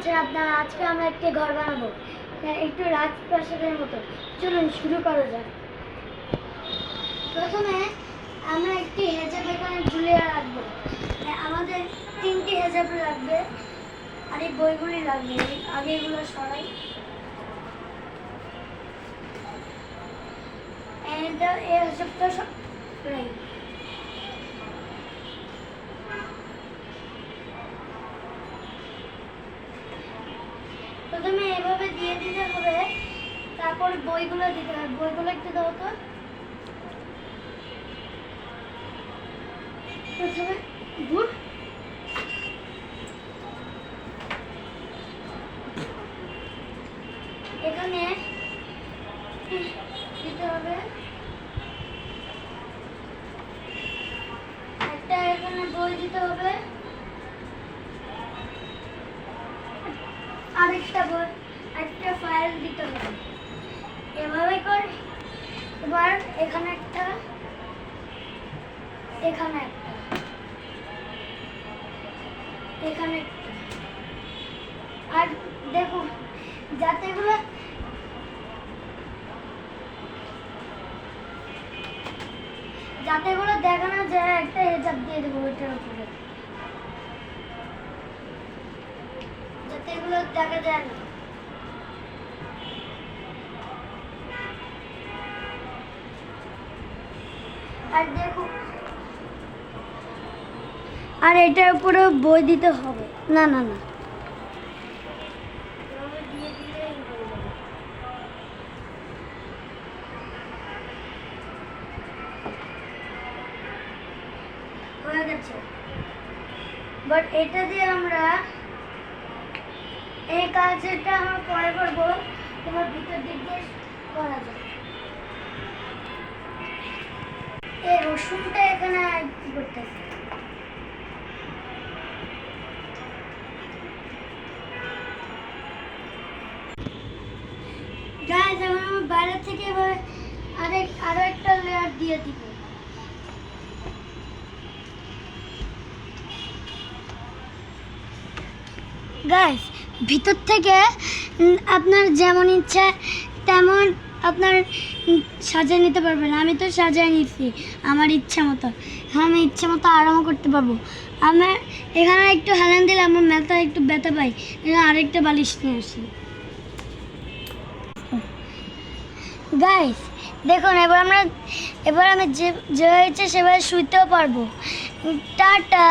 আছেন আপনারা? আজকে আমরা একটি ঘর বানাবো, একটু রাজপ্রাসাদের মতো। চলুন শুরু করা যাক। প্রথমে আমরা একটি হেজাব এখানে ঝুলিয়ে রাখবো। আমাদের 3টি হেজাব লাগবে, আর এই বইগুলি লাগবে। আগে এগুলো সরাই। এই হেজাবটা সরাই। প্রথমে এভাবে দিয়ে দিতে হবে, তারপর বইগুলো দিতে হবে। বইগুলো একটু দাও তো। প্রথমে গুড এখানে দিতে হবে একটা, এখানে বই দিতে হবে, আরেকটা বই, একটা ফাইল দিতে হবে। এভাবে করে এবার এখানে একটা, এখানে একটা, এখানে একটা। আর দেখুন যাতে এগুলো দেখানো যায়, একটা হেজাব দিয়ে দেবো ওইটার উপরে, যাতে এগুলো দেখা যায় না। আর দেখুন, আর এটার উপরে বই দিতে হবে। না না না, হয়ে গেছে। বাট এটা দিয়ে আমরা এই কাজটা আমরা পরে করবো। তোমার ভিতর দিক দিয়ে করা যায়। এই রসুনটা এখানে কি করতেছে? গাইস, এখন আমরা বাইরে থেকে এবার আরো একটা লেয়ার দিয়ে দিব। গাইস, ভিতর থেকে আপনার যেমন ইচ্ছা তেমন আপনার সাজিয়ে নিতে পারবেন। আমি তো সাজিয়ে নিচ্ছি আমার ইচ্ছা মতো। আমি ইচ্ছা মতো আরামও করতে পারবো। আমার এখানে একটু হেলান দিলে আমার মাথা একটু ব্যথা পাই, আরেকটা বালিশ নিয়ে আসি। গাইস দেখুন, এবার আমি যে হয়েছে সেভাবে শুইতেও পারবো। টাটা।